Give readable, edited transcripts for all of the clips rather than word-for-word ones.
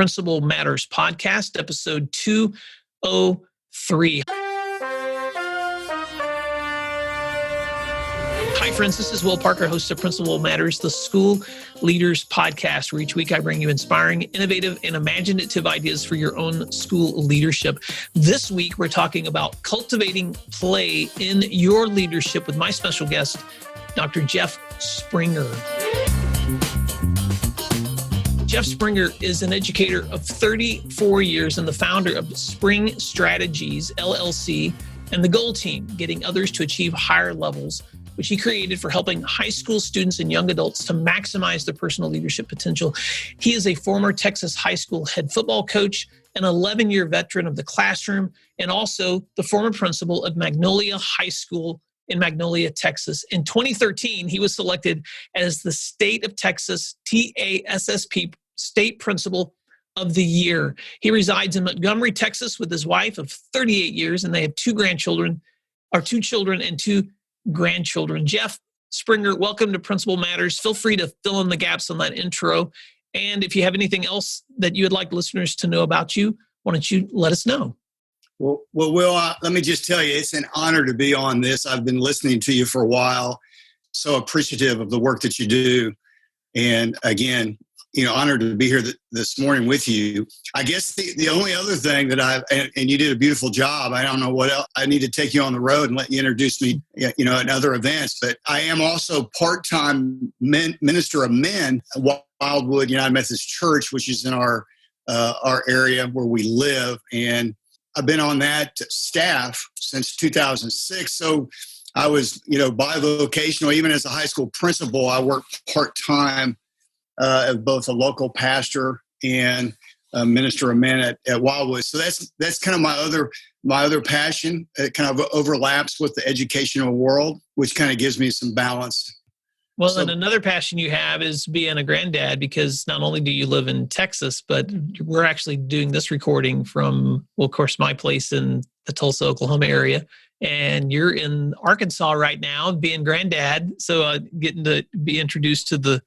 Principal Matters podcast, episode 203. Hi, friends. This is Will Parker, host of Principal Matters, the School Leaders Podcast, where each week I bring you inspiring, innovative, and imaginative ideas for your own school leadership. This week, we're talking about cultivating play in your leadership with my special guest, Dr. Jeff Springer. Jeff Springer is an educator of 34 years and the founder of Spring Strategies, LLC, and the Goal Team, getting others to achieve higher levels, which he created for helping high school students and young adults to maximize their personal leadership potential. He is a former Texas high school head football coach, an 11-year veteran of the classroom, and also the former principal of Magnolia High School in Magnolia, Texas. In 2013, he was selected as the State of Texas TASSP State Principal of the Year. He resides in Montgomery, Texas with his wife of 38 years, and they have two children and two grandchildren. Jeff Springer, welcome to Principal Matters. Feel free to fill in the gaps on that intro. And if you have anything else that you would like listeners to know about you, why don't you let us know? Well, Will, let me just tell you, it's an honor to be on this. I've been listening to you for a while, so appreciative of the work that you do. And again, honored to be here this morning with you. I guess the only other thing that and you did a beautiful job. I don't know what else. I need to take you on the road and let you introduce me, at other events. But I am also part-time minister of men at Wildwood United Methodist Church, which is in our area where we live. And I've been on that staff since 2006. So I was, bivocational. Even as a high school principal, I worked part-time as both a local pastor and a minister of men at Wildwood. So that's kind of my other passion. It kind of overlaps with the educational world, which kind of gives me some balance. Well, and another passion you have is being a granddad, because not only do you live in Texas, but we're actually doing this recording from, well, of course, my place in the Tulsa, Oklahoma area. And you're in Arkansas right now being granddad. So getting to be introduced to the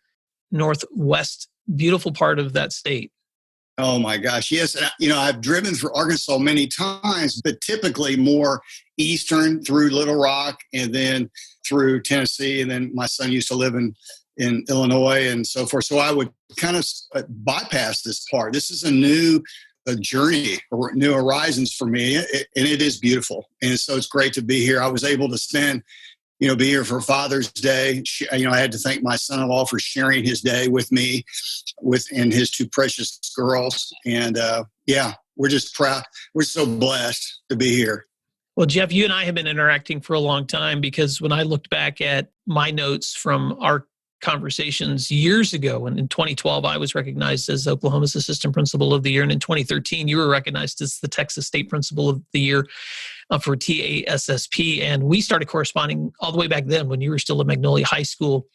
Northwest, beautiful part of that state. Oh my gosh. Yes. I've driven through Arkansas many times, but typically more eastern through Little Rock and then through Tennessee. And then my son used to live in Illinois and so forth. So I would kind of bypass this part. This is a journey, or new horizons for me. And it is beautiful. And so it's great to be here. I was able to be here for Father's Day. I had to thank my son-in-law for sharing his day with me, and his two precious girls. And we're just proud. We're so blessed to be here. Well, Jeff, you and I have been interacting for a long time, because when I looked back at my notes from our conversations years ago, and in 2012, I was recognized as Oklahoma's Assistant Principal of the Year. And in 2013, you were recognized as the Texas State Principal of the Year for TASSP. And we started corresponding all the way back then when you were still at Magnolia High School.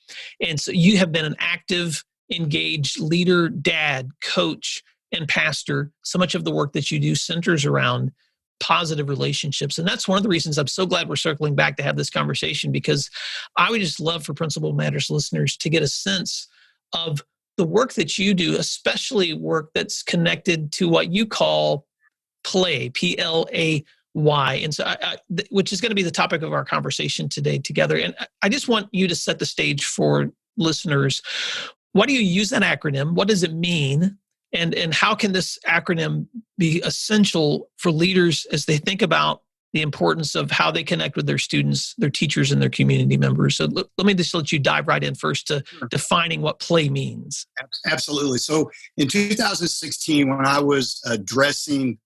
And so you have been an active, engaged leader, dad, coach, and pastor. So much of the work that you do centers around positive relationships. And that's one of the reasons I'm so glad we're circling back to have this conversation, because I would just love for Principal Matters listeners to get a sense of the work that you do, especially work that's connected to what you call play, P.L.A.Y. And so, which is going to be the topic of our conversation today together. And I just want you to set the stage for listeners. Why do you use that acronym? What does it mean? And how can this acronym be essential for leaders as they think about the importance of how they connect with their students, their teachers, and their community members? So let me just let you dive right in first to defining what play means. Absolutely. So in 2016, when I was addressing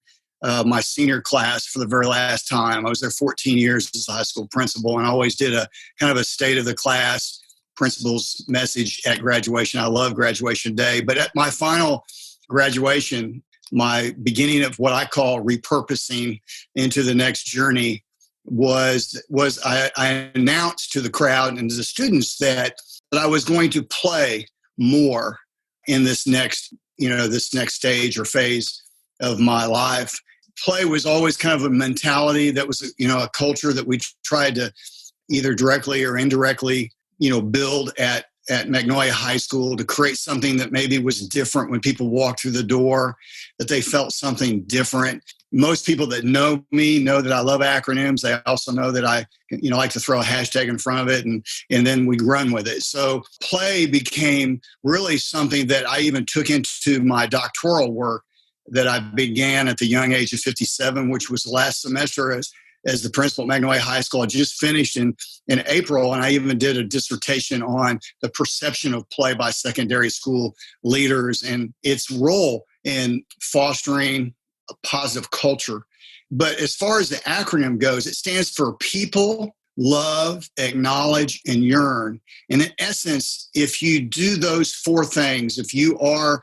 my senior class for the very last time, I was there 14 years as a high school principal, and I always did a kind of a state of the class principal's message at graduation. I love graduation day, but at my final graduation, my beginning of what I call repurposing into the next journey was I announced to the crowd and to the students that I was going to play more in this next stage or phase of my life. Play was always kind of a mentality that was, a culture that we tried to either directly or indirectly, build at at Magnolia High School to create something that maybe was different when people walked through the door, that they felt something different. Most people that know me know that I love acronyms. They also know that I, like to throw a hashtag in front of it, and then we run with it. So P.L.A.Y became really something that I even took into my doctoral work that I began at the young age of 57, which was last semester as the principal at Magnolia High School. I just finished in April, and I even did a dissertation on the perception of play by secondary school leaders and its role in fostering a positive culture. But as far as the acronym goes, it stands for people, love, acknowledge, and yearn. And in essence, if you do those four things, if you are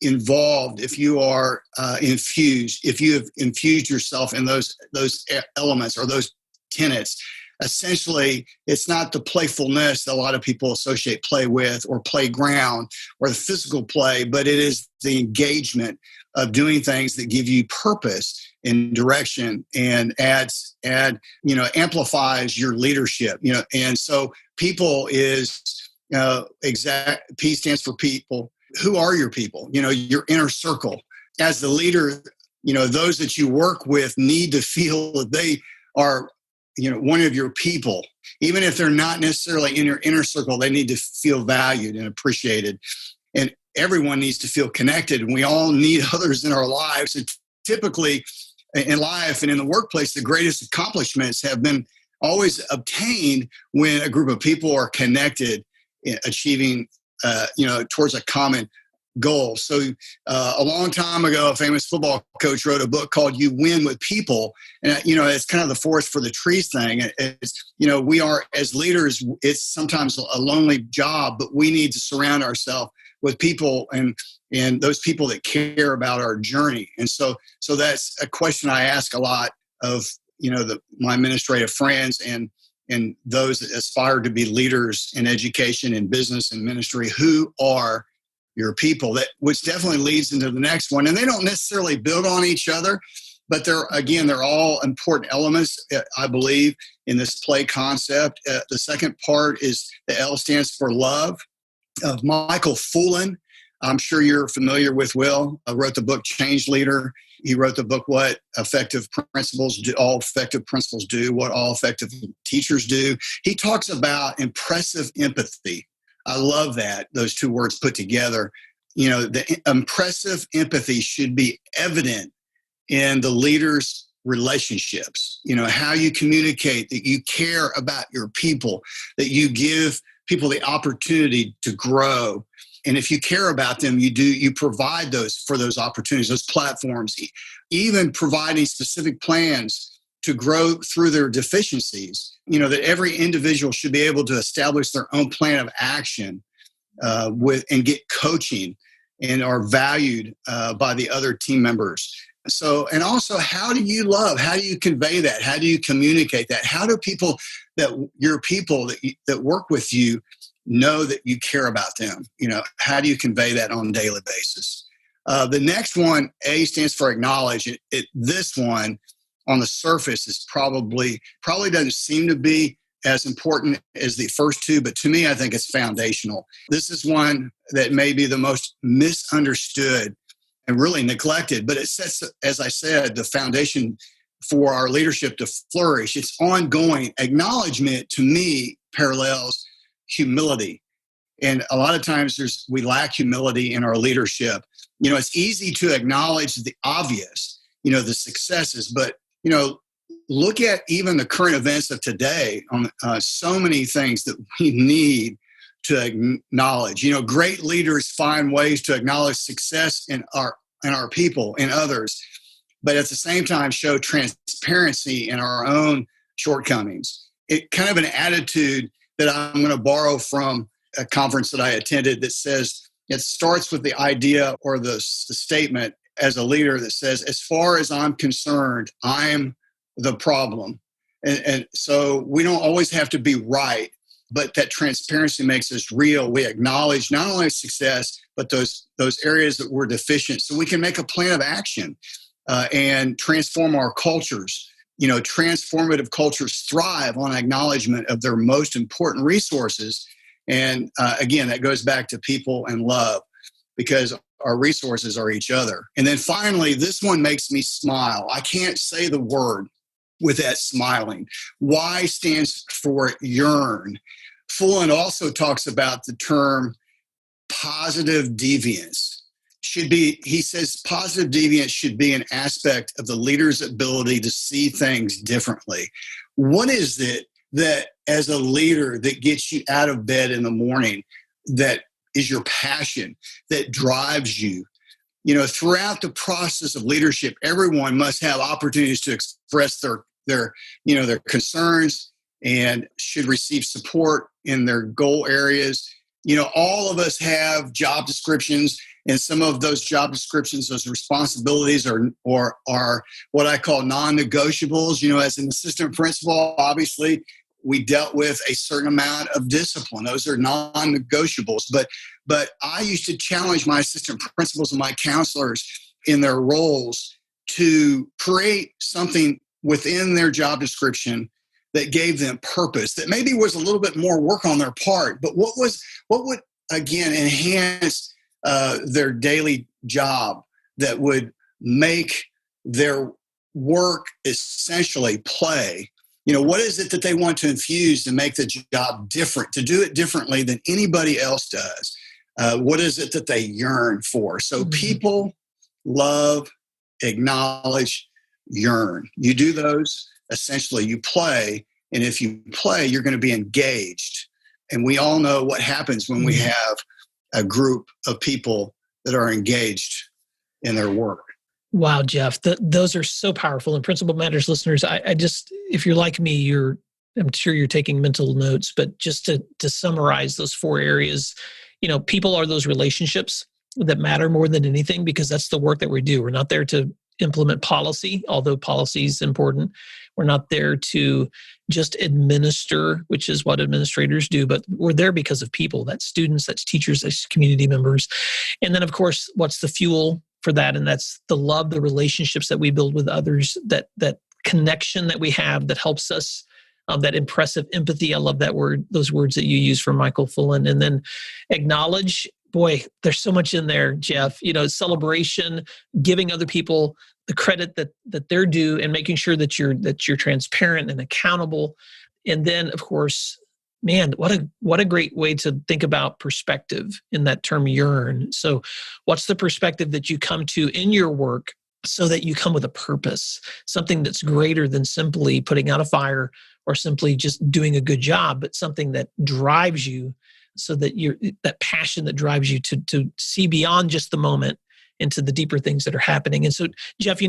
involved, if you are infused, if you have infused yourself in those elements or those tenets, essentially it's not the playfulness that a lot of people associate play with, or playground, or the physical play, but it is the engagement of doing things that give you purpose and direction and amplifies your leadership. And so people is P stands for people. Who are your people? Your inner circle. As the leader, those that you work with need to feel that they are, one of your people. Even if they're not necessarily in your inner circle, they need to feel valued and appreciated. And everyone needs to feel connected. And we all need others in our lives. And typically in life and in the workplace, the greatest accomplishments have been always obtained when a group of people are connected, achieving towards a common goal. So a long time ago, a famous football coach wrote a book called You Win with People. And, it's kind of the forest for the trees thing. We are, as leaders, it's sometimes a lonely job, but we need to surround ourselves with people and those people that care about our journey. And so that's a question I ask a lot of, my administrative friends and those that aspire to be leaders in education and business and ministry. Who are your people? Which definitely leads into the next one. And they don't necessarily build on each other, but they're all important elements, I believe, in this play concept. The second part is the L stands for love. Michael Fullen, I'm sure you're familiar with Will, wrote the book Change Leader. He wrote the book, What Effective Principals Do, All Effective Principals Do, What All Effective Teachers Do. He talks about impressive empathy. I love that, those two words put together. The impressive empathy should be evident in the leader's relationships. How you communicate, that you care about your people, that you give people the opportunity to grow. And if you care about them, you provide those opportunities, those platforms, even providing specific plans to grow through their deficiencies. That every individual should be able to establish their own plan of action and get coaching and are valued by the other team members. So, and also, how do you love? How do you convey that? How do you communicate that? How do people that work with you know that you care about them? How do you convey that on a daily basis? The next one, A, stands for acknowledge. This one on the surface is probably doesn't seem to be as important as the first two, but to me, I think it's foundational. This is one that may be the most misunderstood and really neglected, but it sets, as I said, the foundation for our leadership to flourish. It's ongoing. Acknowledgement, to me, parallels humility. And a lot of times we lack humility in our leadership. It's easy to acknowledge the obvious, the successes, but, look at even the current events of today on so many things that we need to acknowledge. Great leaders find ways to acknowledge success in our people and others, but at the same time show transparency in our own shortcomings. It kind of an attitude that I'm going to borrow from a conference that I attended that says it starts with the idea or the statement as a leader that says, as far as I'm concerned, I'm the problem. And so we don't always have to be right, but that transparency makes us real. We acknowledge not only success, but those areas that we're deficient, so we can make a plan of action and transform our cultures. Transformative cultures thrive on acknowledgement of their most important resources. And again, that goes back to people and love, because our resources are each other. And then finally, this one makes me smile. I can't say the word with that smiling. Y stands for yearn. Fullen also talks about the term positive deviance. He says positive deviance should be an aspect of the leader's ability to see things differently. What is it that, as a leader, that gets you out of bed in the morning, that is your passion, that drives you? Throughout the process of leadership, everyone must have opportunities to express their concerns and should receive support in their goal areas. All of us have job descriptions, and some of those job descriptions, those responsibilities are what I call non-negotiables. As an assistant principal, obviously, we dealt with a certain amount of discipline. Those are non-negotiables. But I used to challenge my assistant principals and my counselors in their roles to create something within their job description that gave them purpose, that maybe was a little bit more work on their part, but what would again enhance their daily job, that would make their work essentially play. What is it that they want to infuse to make the job different, to do it differently than anybody else does? What is it that they yearn for? So people, love, acknowledge, yearn. You do those, essentially you play. And if you play, you're going to be engaged. And we all know what happens when we have a group of people that are engaged in their work. Wow, Jeff, those are so powerful. And Principal Matters listeners, I just, if you're like me, I'm sure you're taking mental notes, but just to summarize those 4 areas, people are those relationships that matter more than anything, because that's the work that we do. We're not there to implement policy, although policy is important. We're not there to just administer, which is what administrators do, but we're there because of people. That's students, that's teachers, that's community members. And then, of course, what's the fuel for that? And that's the love, the relationships that we build with others, that connection that we have that helps us, that impressive empathy. I love that word, those words that you use from Michael Fullen. And then acknowledge. Boy, there's so much in there, Jeff. Celebration, giving other people the credit that they're due, and making sure that you're transparent and accountable. And then, of course, man, what a great way to think about perspective in that term yearn. So, what's the perspective that you come to in your work, so that you come with a purpose, something that's greater than simply putting out a fire or simply just doing a good job, but something that drives you, so that that passion that drives you to see beyond just the moment into the deeper things that are happening. And so, Jeff,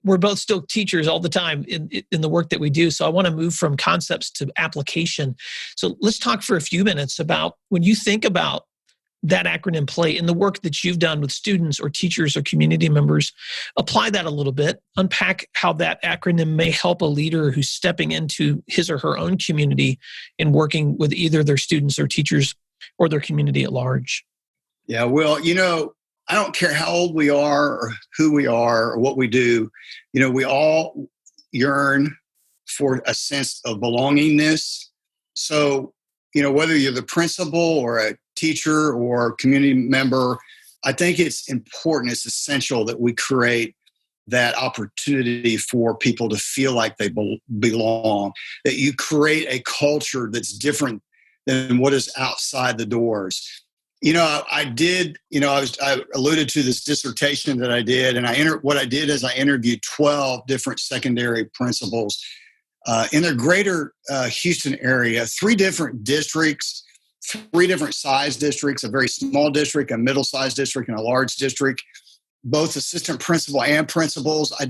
we're both still teachers all the time in the work that we do. So I want to move from concepts to application. So let's talk for a few minutes about, when you think about that acronym PLAY in the work that you've done with students or teachers or community members, apply that a little bit, unpack how that acronym may help a leader who's stepping into his or her own community and working with either their students or teachers or their community at large. Yeah, well, I don't care how old we are or who we are or what we do, we all yearn for a sense of belongingness. So, whether you're the principal or a teacher or community member, I think it's important, it's essential that we create that opportunity for people to feel like they belong, that you create a culture that's different than what is outside the doors. I alluded to this dissertation that I did, and what I did is I interviewed 12 different secondary principals in the greater Houston area, 3 different districts, 3 different size districts, a very small district, a middle-sized district, and a large district, both assistant principal and principals. I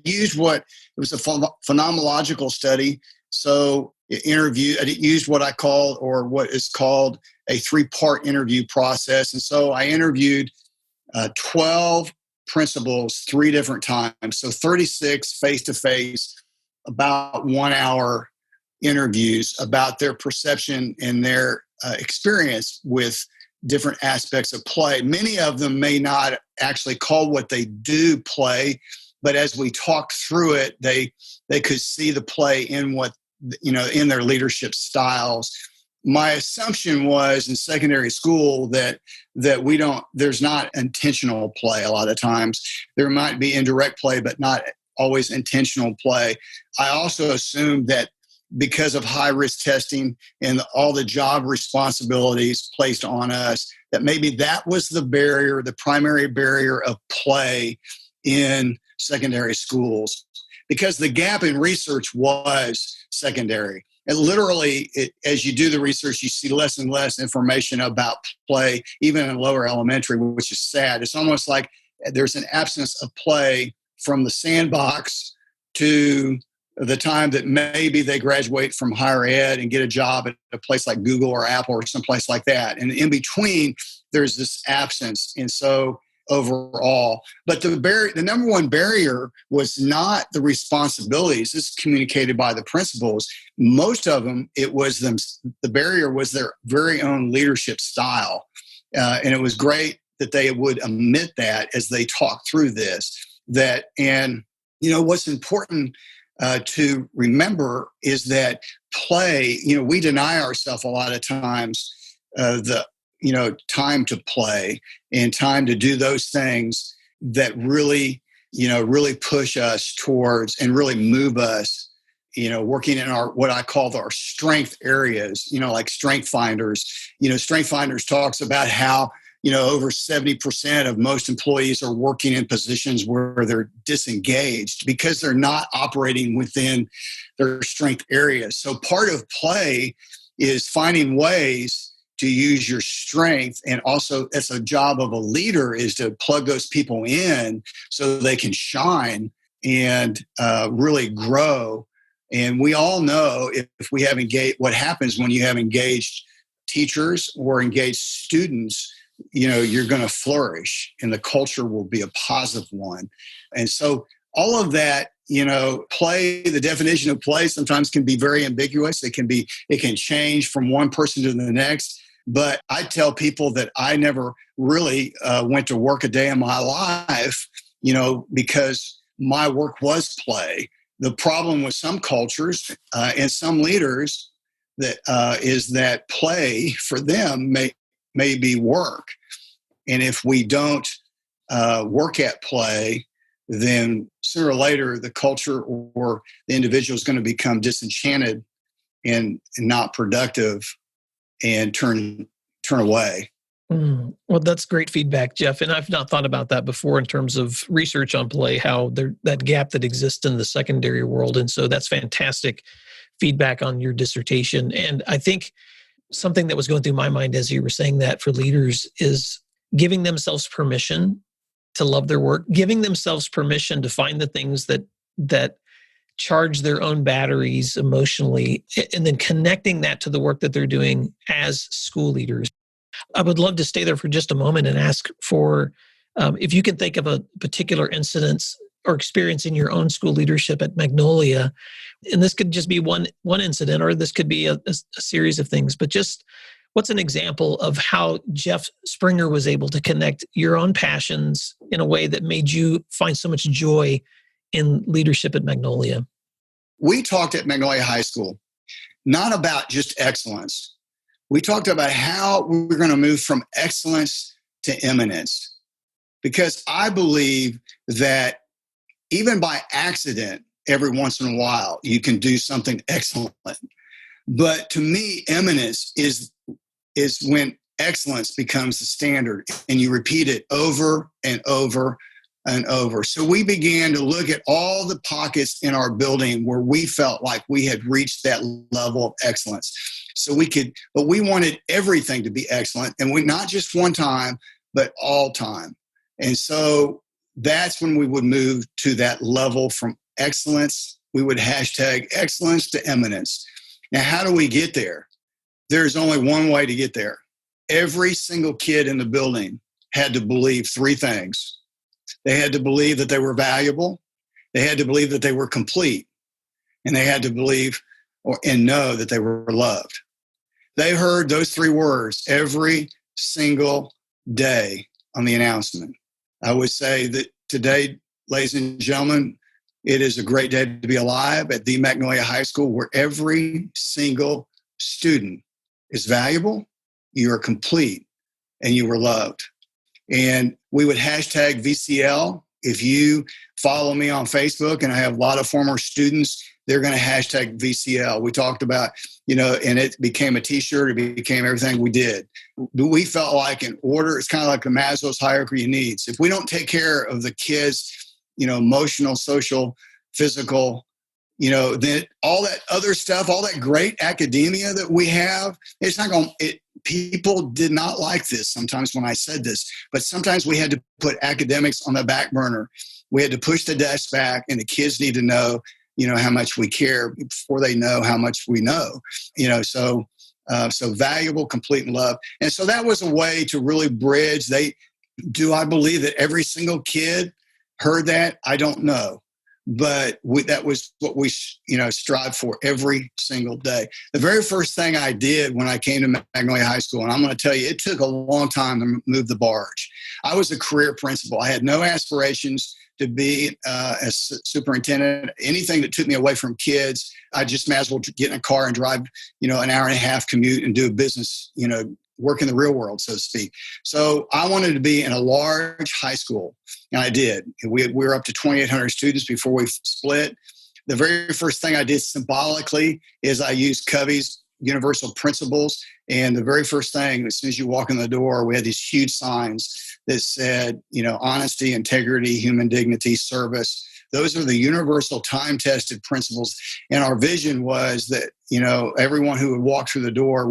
used it was a phenomenological study. So I used what is called a 3-part interview process. And so I interviewed 12 principals 3 different times. So 36 face-to-face, about 1 hour interviews about their perception and their experience with different aspects of play. Many of them may not actually call what they do play, but as we talked through it, they could see the play in in their leadership styles. my assumption was in secondary school that there's not intentional play a lot of times. There might be indirect play, but not always intentional play. I also assumed that because of high risk testing and all the job responsibilities placed on us, that maybe that was the primary barrier of play in secondary schools, because the gap in research was secondary. And literally, as you do the research, you see less and less information about play, even in lower elementary, which is sad. It's almost like there's an absence of play from the sandbox to the time that maybe they graduate from higher ed and get a job at a place like Google or Apple or someplace like that. And in between, there's this absence. And so overall, but the number one barrier was not the responsibilities. This is communicated by the principals. Most of them, it was them. The barrier was their very own leadership style. And it was great that they would admit that as they talked through this, and what's important to remember is that play, we deny ourselves a lot of times the time to play and time to do those things that really push us towards and really move us, working in what I call our strength areas, like Strength Finders. Strength Finders talks about how, over 70% of most employees are working in positions where they're disengaged because they're not operating within their strength areas. So part of play is finding ways to use your strength. And also, it's a job of a leader is to plug those people in so they can shine and really grow. And we all know if we have engaged, what happens when you have engaged teachers or engaged students, you're going to flourish and the culture will be a positive one. And so all of that, play, the definition of play sometimes can be very ambiguous. It can change from one person to the next. But I tell people that I never really went to work a day in my life, because my work was play. The problem with some cultures and some leaders is that play for them may be work. And if we don't work at play, then sooner or later the culture or the individual is going to become disenchanted and not productive and turn away. Well, that's great feedback, Jeff. And I've not thought about that before in terms of research on play, how that gap that exists in the secondary world. And so that's fantastic feedback on your dissertation. And I think something that was going through my mind as you were saying that for leaders is giving themselves permission to love their work, giving themselves permission to find the things that charge their own batteries emotionally, and then connecting that to the work that they're doing as school leaders. I would love to stay there for just a moment and ask for if you can think of a particular incident or experience in your own school leadership at Magnolia, and this could just be one incident, or this could be a series of things, but just what's an example of how Jeff Springer was able to connect your own passions in a way that made you find so much joy in leadership at Magnolia? We talked at Magnolia High School, not about just excellence. We talked about how we're going to move from excellence to eminence. Because I believe that even by accident, every once in a while, you can do something excellent. But to me, eminence is when excellence becomes the standard and you repeat it over and over and over. So we began to look at all the pockets in our building where we felt like we had reached that level of excellence. But we wanted everything to be excellent, and not just one time, but all time. And so that's when we would move to that level from excellence. We would hashtag excellence to eminence. Now, how do we get there? There's only one way to get there. Every single kid in the building had to believe three things. They had to believe that they were valuable. They had to believe that they were complete. And they had to believe and know that they were loved. They heard those three words every single day on the announcement. I would say that today, ladies and gentlemen, it is a great day to be alive at the Magnolia High School, where every single student is valuable, you are complete, and you were loved. And we would hashtag VCL. If you follow me on Facebook, and I have a lot of former students, they're going to hashtag VCL. We talked about, and it became a t-shirt. It became everything we did. We felt like in order, it's kind of like the Maslow's hierarchy of needs. If we don't take care of the kids, emotional, social, physical, then all that other stuff, all that great academia that we have, it's not going to, people did not like this sometimes when I said this, but sometimes we had to put academics on the back burner. We had to push the desk back, and the kids need to know, how much we care before they know how much we know, so valuable, complete, and love. And so that was a way to really bridge. Do I believe that every single kid heard that? I don't know. But that was what we, strive for every single day. The very first thing I did when I came to Magnolia High School, and I'm going to tell you, it took a long time to move the barge. I was a career principal. I had no aspirations to be a superintendent. Anything that took me away from kids, I just might as well get in a car and drive, an hour and a half commute and do a business, work in the real world, so to speak. So I wanted to be in a large high school, and I did. We were up to 2,800 students before we split. The very first thing I did symbolically is I used Covey's universal principles. And the very first thing, as soon as you walk in the door, we had these huge signs that said, honesty, integrity, human dignity, service. Those are the universal time-tested principles. And our vision was that, everyone who would walk through the door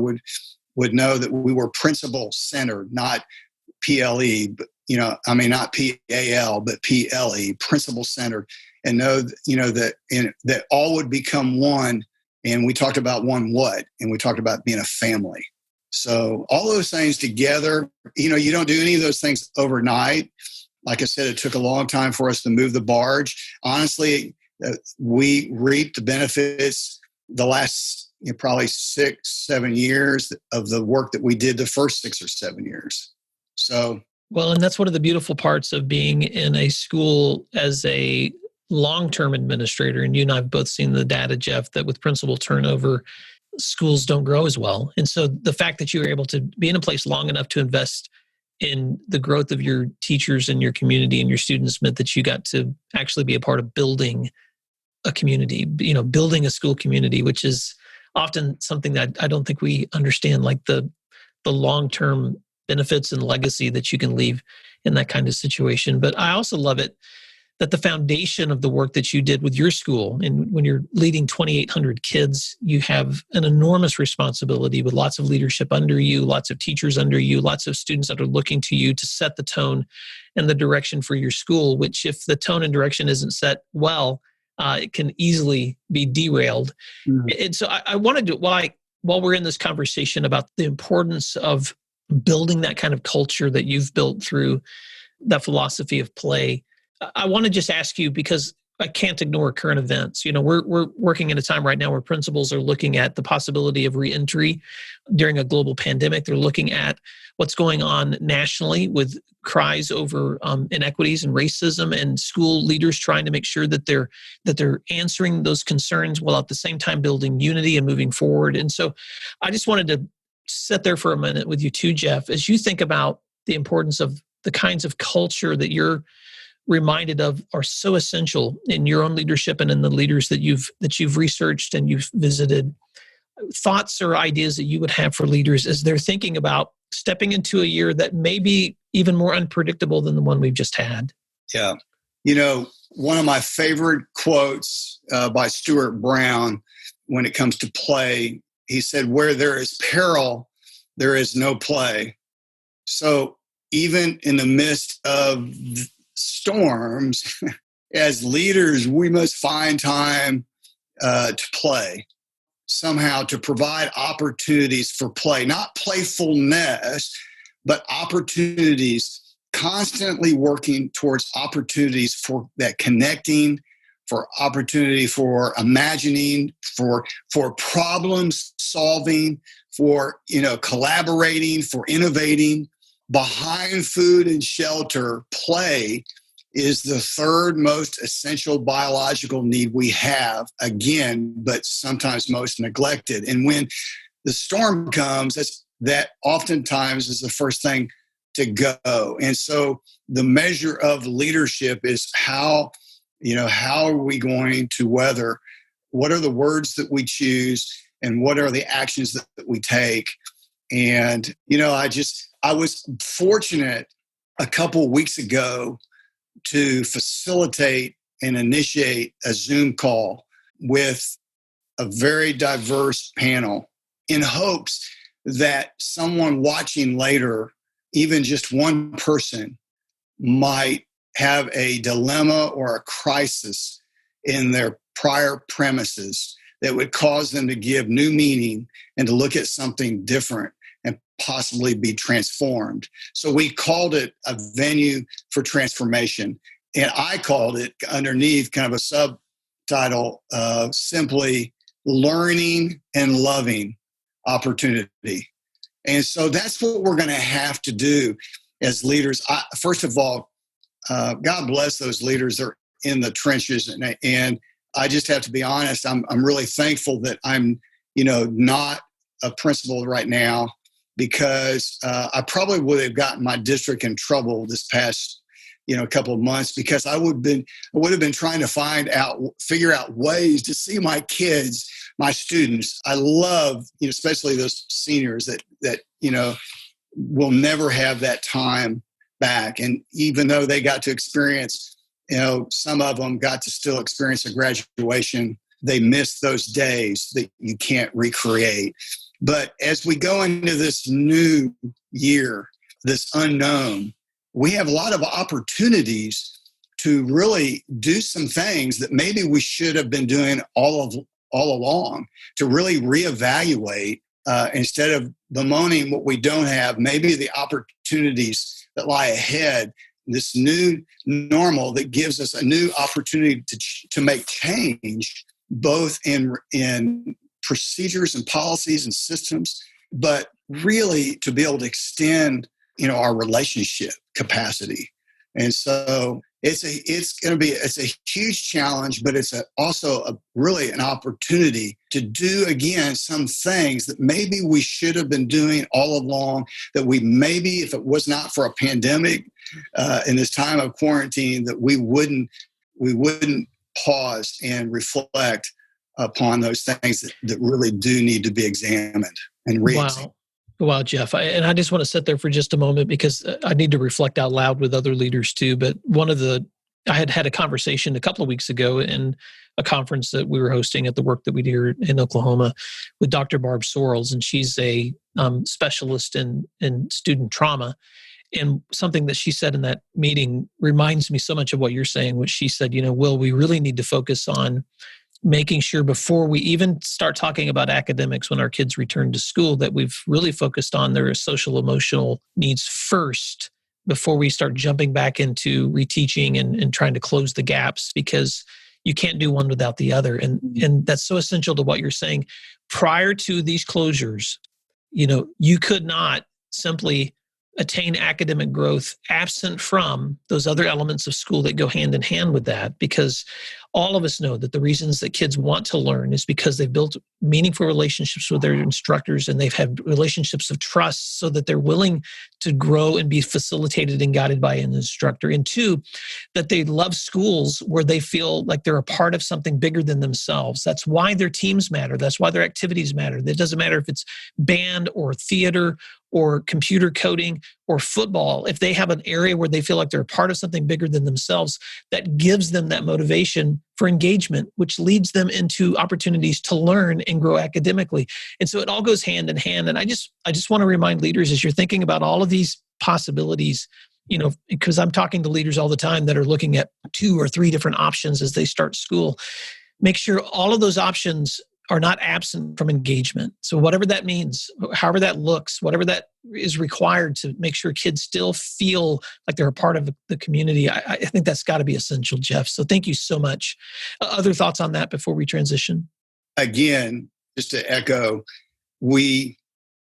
would know that we were principle-centered, not P.L.A.Y, but, not P.A.L., but P.L.A.Y, principle-centered, and know, that all would become one. And we talked about one what, and we talked about being a family. So all those things together, you don't do any of those things overnight. Like I said, it took a long time for us to move the barge. Honestly, we reaped the benefits the last probably 6-7 years of the work that we did the first 6 or 7 years. So, well, and that's one of the beautiful parts of being in a school as a long-term administrator. And you and I have both seen the data, Jeff, that with principal turnover, schools don't grow as well. And so the fact that you were able to be in a place long enough to invest in the growth of your teachers and your community and your students meant that you got to actually be a part of building a community, building a school community, which is often something that I don't think we understand, like the long-term benefits and legacy that you can leave in that kind of situation. But I also love it that the foundation of the work that you did with your school, and when you're leading 2,800 kids, you have an enormous responsibility with lots of leadership under you, lots of teachers under you, lots of students that are looking to you to set the tone and the direction for your school, which if the tone and direction isn't set well, it can easily be derailed. Mm-hmm. And so I wanted to, while we're in this conversation about the importance of building that kind of culture that you've built through that philosophy of play, I want to just ask you, because I can't ignore current events. We're working in a time right now where principals are looking at the possibility of reentry during a global pandemic. They're looking at what's going on nationally with cries over inequities and racism, and school leaders trying to make sure that they're answering those concerns while at the same time building unity and moving forward. And so I just wanted to sit there for a minute with you too, Jeff, as you think about the importance of the kinds of culture that you're reminded of are so essential in your own leadership and in the leaders that you've researched and you've visited. Thoughts or ideas that you would have for leaders as they're thinking about stepping into a year that may be even more unpredictable than the one we've just had? Yeah. One of my favorite quotes by Stuart Brown when it comes to play, he said, "Where there is peril, there is no play." So even in the midst of storms, as leaders, we must find time to play, somehow to provide opportunities for play, not playfulness, but opportunities, constantly working towards opportunities for that connecting, for opportunity for imagining, for problem solving, for collaborating, for innovating. Behind food and shelter, play is the third most essential biological need we have, again, but sometimes most neglected. And when the storm comes, that oftentimes is the first thing to go. And so the measure of leadership is how are we going to weather? What are the words that we choose, and what are the actions that we take? And, I was fortunate a couple weeks ago to facilitate and initiate a Zoom call with a very diverse panel in hopes that someone watching later, even just one person, might have a dilemma or a crisis in their prior premises that would cause them to give new meaning and to look at something different and possibly be transformed. So we called it a venue for transformation. And I called it underneath kind of a subtitle of simply learning and loving opportunity. And so that's what we're going to have to do as leaders. First of all, God bless those leaders that are in the trenches. And I just have to be honest, I'm really thankful that I'm, not a principal right now, because I probably would have gotten my district in trouble this past, couple of months, because I would have been trying to figure out ways to see my kids, my students. I love, especially those seniors that will never have that time back. And even though they got to experience, some of them got to still experience a graduation, they miss those days that you can't recreate. But as we go into this new year, this unknown, we have a lot of opportunities to really do some things that maybe we should have been doing all along, to really reevaluate instead of bemoaning what we don't have, maybe the opportunities that lie ahead, this new normal that gives us a new opportunity to make change, both in procedures and policies and systems, but really to be able to extend, our relationship capacity. And so it's a huge challenge, but it's also really an opportunity to do again some things that maybe we should have been doing all along, that we maybe, if it was not for a pandemic in this time of quarantine, that we wouldn't pause and reflect upon those things that really do need to be examined and re-examined. Wow, Jeff. And I just want to sit there for just a moment, because I need to reflect out loud with other leaders too. But I had a conversation a couple of weeks ago in a conference that we were hosting at the work that we do in Oklahoma with Dr. Barb Sorrells, and she's a specialist in student trauma. And something that she said in that meeting reminds me so much of what you're saying, which she said, Will, we really need to focus on making sure before we even start talking about academics when our kids return to school, that we've really focused on their social emotional needs first before we start jumping back into reteaching and trying to close the gaps, because you can't do one without the other. And that's so essential to what you're saying. Prior to these closures, you could not simply attain academic growth absent from those other elements of school that go hand in hand with that, because all of us know that the reasons that kids want to learn is because they've built meaningful relationships with their instructors, and they've had relationships of trust so that they're willing to grow and be facilitated and guided by an instructor. And two, that they love schools where they feel like they're a part of something bigger than themselves. That's why their teams matter. That's why their activities matter. It doesn't matter if it's band or theater or computer coding or football. If they have an area where they feel like they're a part of something bigger than themselves, that gives them that motivation for engagement, which leads them into opportunities to learn and grow academically. And so it all goes hand in hand. And I just want to remind leaders, as you're thinking about all of these possibilities, because I'm talking to leaders all the time that are looking at 2 or 3 different options as they start school, make sure all of those options are not absent from engagement. So whatever that means, however that looks, whatever that is required to make sure kids still feel like they're a part of the community, I think that's got to be essential, Jeff. So thank you so much. Other thoughts on that before we transition? Again, just to echo, we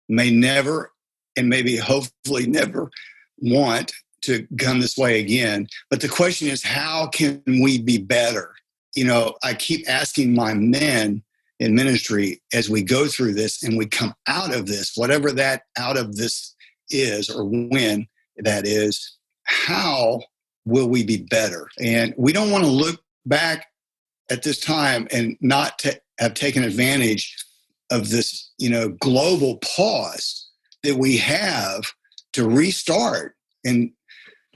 may never, and maybe hopefully never, want to come this way again. But the question is, how can we be better? I keep asking my men, in ministry as we go through this and we come out of this, whatever that out of this is or when that is, how will we be better? And we don't want to look back at this time and not have taken advantage of this, global pause that we have to restart and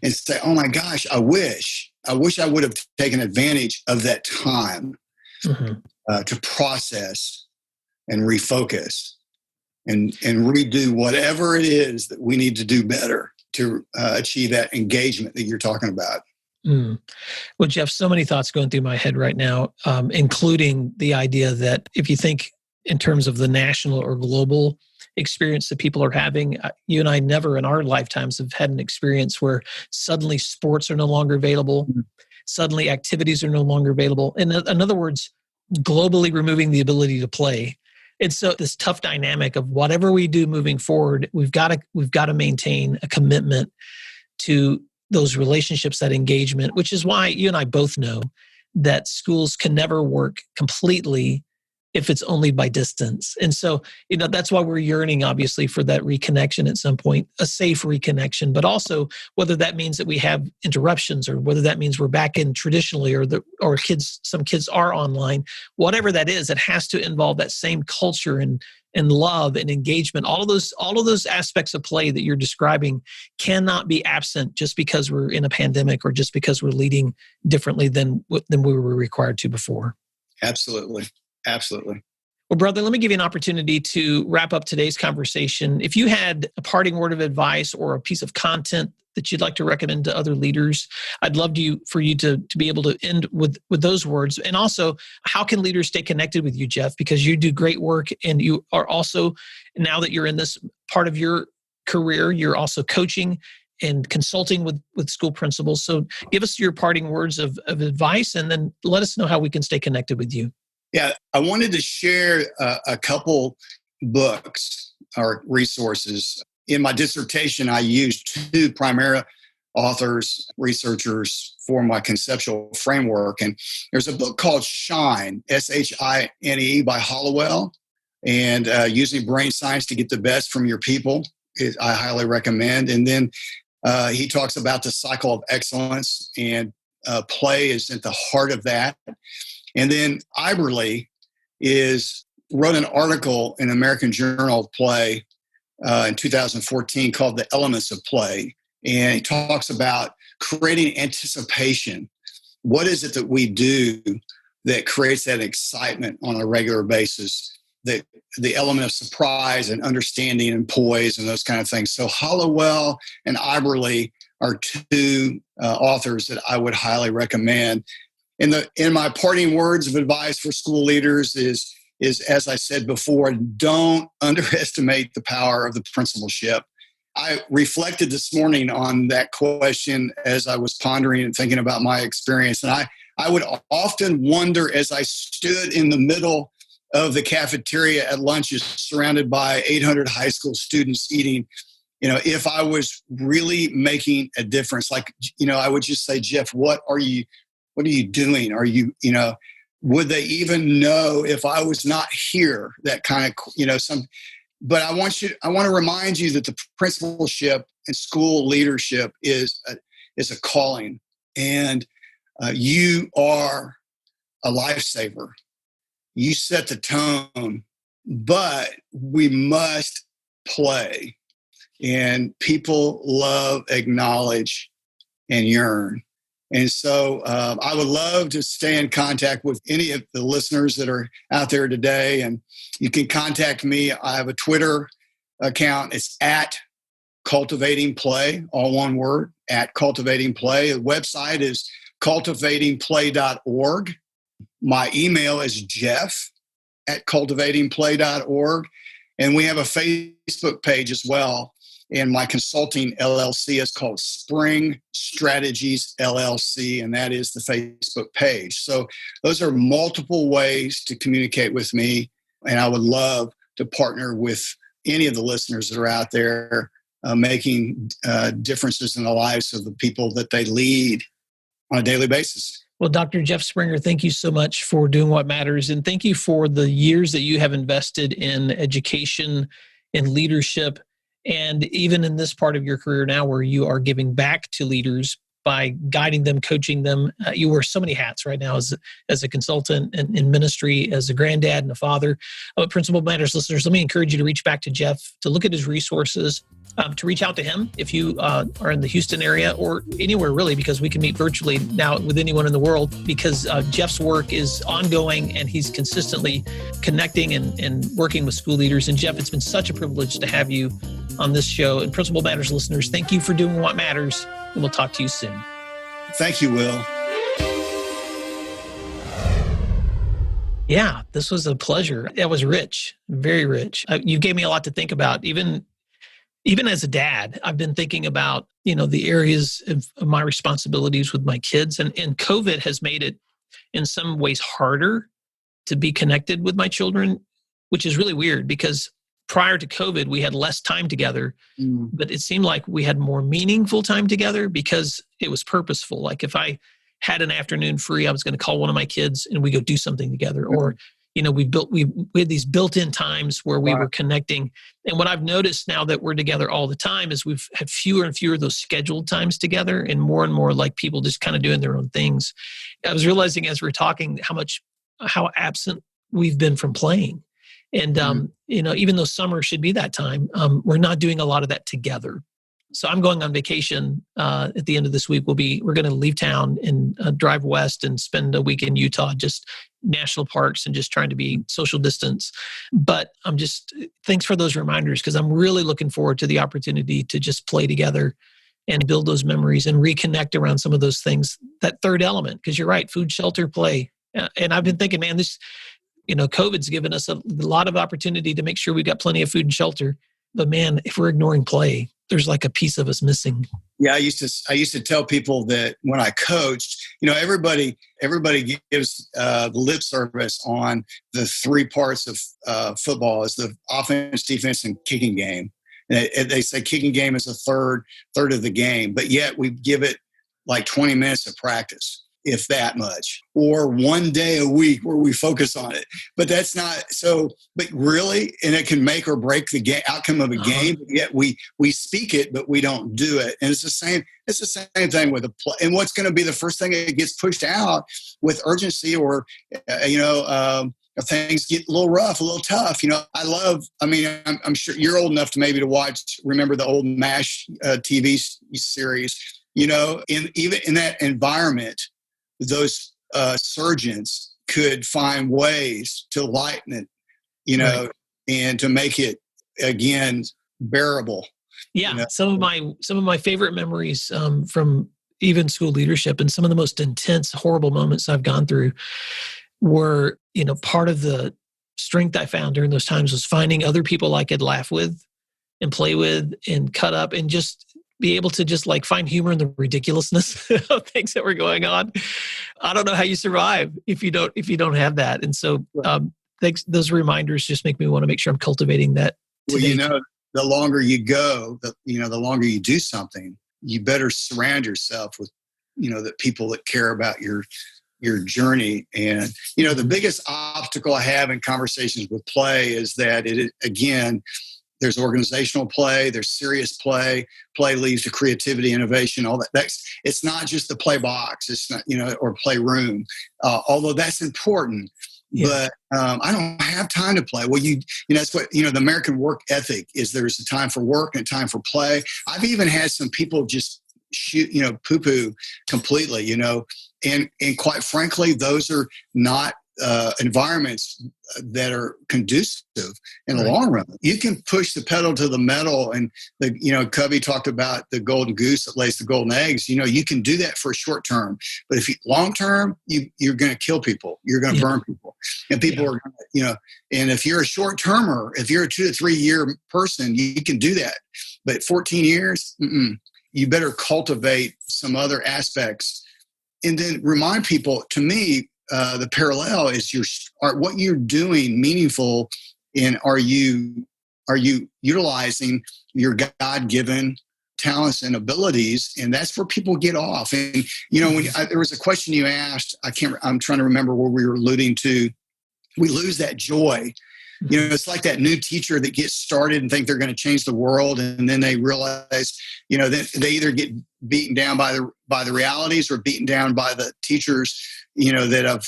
say, oh my gosh, I wish I would have taken advantage of that time to process and refocus and redo whatever it is that we need to do better to achieve that engagement that you're talking about. Well, Jeff, so many thoughts going through my head right now, including the idea that if you think in terms of the national or global experience that people are having, you and I never in our lifetimes have had an experience where suddenly sports are no longer available, suddenly activities are no longer available. In other words, globally removing the ability to play. And so this tough dynamic of whatever we do moving forward, we've got to maintain a commitment to those relationships, that engagement, which is why you and I both know that schools can never work completely if it's only by distance. And so, that's why we're yearning, obviously, for that reconnection at some point, a safe reconnection, but also whether that means that we have interruptions or whether that means we're back in traditionally or some kids are online, whatever that is, it has to involve that same culture and love and engagement. All of those aspects of play that you're describing cannot be absent just because we're in a pandemic or just because we're leading differently than we were required to before. Absolutely. Absolutely. Well, brother, let me give you an opportunity to wrap up today's conversation. If you had a parting word of advice or a piece of content that you'd like to recommend to other leaders, I'd love for you to be able to end with those words. And also, how can leaders stay connected with you, Jeff? Because you do great work and you are also, now that you're in this part of your career, you're also coaching and consulting with school principals. So give us your parting words of advice and then let us know how we can stay connected with you. Yeah, I wanted to share a couple books or resources. In my dissertation, I used two primary authors, researchers for my conceptual framework. And there's a book called Shine, S-H-I-N-E by Hollowell, and using brain science to get the best from your people, I highly recommend. And then he talks about the cycle of excellence, and play is at the heart of that. And then Iberly wrote an article in American Journal of Play in 2014 called The Elements of Play. And he talks about creating anticipation. What is it that we do that creates that excitement on a regular basis? The element of surprise and understanding and poise and those kind of things. So Hollowell and Iberly are two authors that I would highly recommend. In my parting words of advice for school leaders is, as I said before, don't underestimate the power of the principalship. I reflected this morning on that question as I was pondering and thinking about my experience. And I would often wonder, as I stood in the middle of the cafeteria at lunches surrounded by 800 high school students eating, if I was really making a difference. Like, I would just say, Jeff, what are you doing? Are you, would they even know if I was not here? That kind of, but I want to remind you that the principalship and school leadership is a calling, and you are a lifesaver. You set the tone, but we must play, and people love, acknowledge, and yearn. And so I would love to stay in contact with any of the listeners that are out there today. And you can contact me. I have a Twitter account. It's at Cultivating Play, all one word, at Cultivating Play. The website is cultivatingplay.org. My email is jeff@cultivatingplay.org. And we have a Facebook page as well. And my consulting LLC is called Spring Strategies LLC, and that is the Facebook page. So those are multiple ways to communicate with me, and I would love to partner with any of the listeners that are out there making differences in the lives of the people that they lead on a daily basis. Well, Dr. Jeff Springer, thank you so much for doing what matters. And thank you for the years that you have invested in education and leadership. And even in this part of your career now, where you are giving back to leaders by guiding them, coaching them. You wear so many hats right now as a consultant and in ministry, as a granddad and a father. Principal Matters listeners, let me encourage you to reach back to Jeff, to look at his resources, to reach out to him if you are in the Houston area or anywhere really, because we can meet virtually now with anyone in the world, because Jeff's work is ongoing and he's consistently connecting and working with school leaders. And Jeff, it's been such a privilege to have you on this show. And Principal Matters listeners, thank you for doing what matters, and we'll talk to you soon. Thank you, Will. Yeah, this was a pleasure. That was rich, very rich. You gave me a lot to think about. Even as a dad, I've been thinking about, the areas of my responsibilities with my kids. And COVID has made it in some ways harder to be connected with my children, which is really weird because prior to COVID, we had less time together, but it seemed like we had more meaningful time together because it was purposeful. Like if I had an afternoon free, I was going to call one of my kids and we go do something together. Or, we had these built-in times where we were connecting. And what I've noticed now that we're together all the time is we've had fewer and fewer of those scheduled times together and more like people just kind of doing their own things. I was realizing as we're talking how absent we've been from playing. And, even though summer should be that time, we're not doing a lot of that together. So I'm going on vacation at the end of this week. We're going to leave town and drive west and spend a week in Utah, just national parks and just trying to be social distance. But thanks for those reminders, because I'm really looking forward to the opportunity to just play together and build those memories and reconnect around some of those things, that third element, because you're right, food, shelter, play. And I've been thinking, man, COVID's given us a lot of opportunity to make sure we've got plenty of food and shelter. But man, if we're ignoring play, there's like a piece of us missing. Yeah, I used to tell people that when I coached, everybody gives lip service on the three parts of football: is the offense, defense, and kicking game. And they say kicking game is a third of the game, but yet we give it like 20 minutes of practice, if that much, or one day a week where we focus on it. But that's not so, but really, and it can make or break the outcome of a game, yet we speak it, but we don't do it. And it's the same thing with a play. And what's going to be the first thing that gets pushed out with urgency or, things get a little rough, a little tough. I'm sure you're old enough to maybe remember the old MASH TV series, even in that environment, those surgeons could find ways to lighten it, right, and to make it again bearable. Yeah, some of my favorite memories from even school leadership and some of the most intense, horrible moments I've gone through were, part of the strength I found during those times was finding other people I could laugh with and play with and cut up and just be able to just like find humor in the ridiculousness of things that were going on. I don't know how you survive if you don't have that. And so those reminders just make me want to make sure I'm cultivating that today. Well, the longer you go, the longer you do something, you better surround yourself with, the people that care about your journey. And, the biggest obstacle I have in conversations with play is that there's organizational play, there's serious play. Play leads to creativity, innovation, all that. It's not just the play box, it's not, or play room, although that's important. Yeah. But I don't have time to play. Well, that's what, the American work ethic is. There's a time for work and a time for play. I've even had some people just shoot, poo-poo completely, and quite frankly, those are not environments that are conducive in the long run. You can push the pedal to the metal, and Covey talked about the golden goose that lays the golden eggs. You can do that for a short term, but if long term, you're going to kill people. You're going to burn people, and people are, And if you're a short termer, if you're a 2 to 3 year person, you can do that. But 14 years, you better cultivate some other aspects, and then remind people. To me, the parallel is what you're doing meaningful, and are you utilizing your God-given talents and abilities, and that's where people get off. And there was a question you asked. I'm trying to remember where we were alluding to. We lose that joy. It's like that new teacher that gets started and think they're going to change the world, and then they realize, they either get beaten down by the realities or beaten down by the teachers, that have,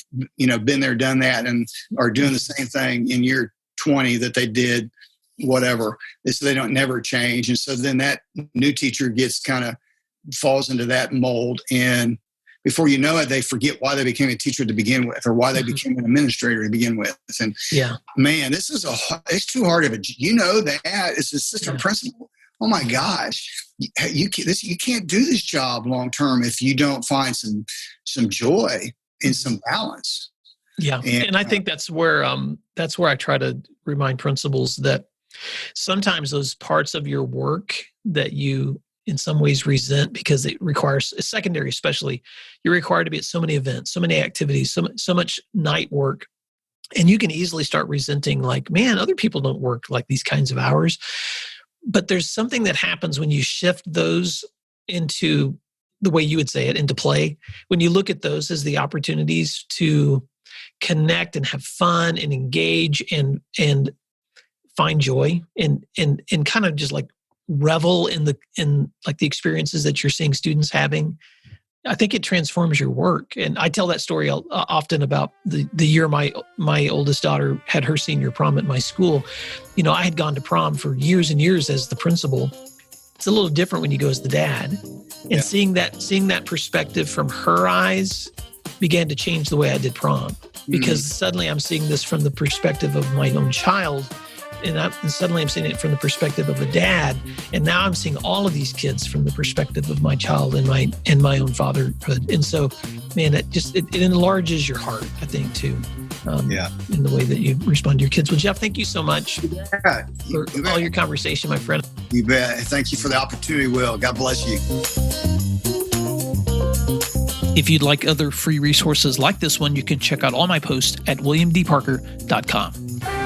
been there, done that, and are doing the same thing in year 20 that they did, whatever. So they don't never change. And so then that new teacher falls into that mold, and before you know it, they forget why they became a teacher to begin with, or why they became an administrator to begin with. And man, it's too hard of that as assistant principal. Oh my gosh, you can't do this job long term if you don't find some joy and some balance. Yeah, and I think that's where I try to remind principals that sometimes those parts of your work that you in some ways resent because it requires a secondary, especially, you're required to be at so many events, so many activities, so much night work. And you can easily start resenting, like, man, other people don't work like these kinds of hours. But there's something that happens when you shift those into the way you would say it, into play. When you look at those as the opportunities to connect and have fun and engage and find joy and kind of just like revel in like the experiences that you're seeing students having, I think it transforms your work. And I tell that story often about the year my oldest daughter had her senior prom at my school. I had gone to prom for years and years as the principal. It's a little different when you go as the dad. And seeing that perspective from her eyes began to change the way I did prom. Because suddenly I'm seeing this from the perspective of my own child. And suddenly I'm seeing it from the perspective of a dad. And now I'm seeing all of these kids from the perspective of my child and my own fatherhood. And so, man, it enlarges your heart, I think, too. In the way that you respond to your kids. Well, Jeff, thank you so much for all your conversation, my friend. You bet. Thank you for the opportunity, Will. God bless you. If you'd like other free resources like this one, you can check out all my posts at williamdparker.com.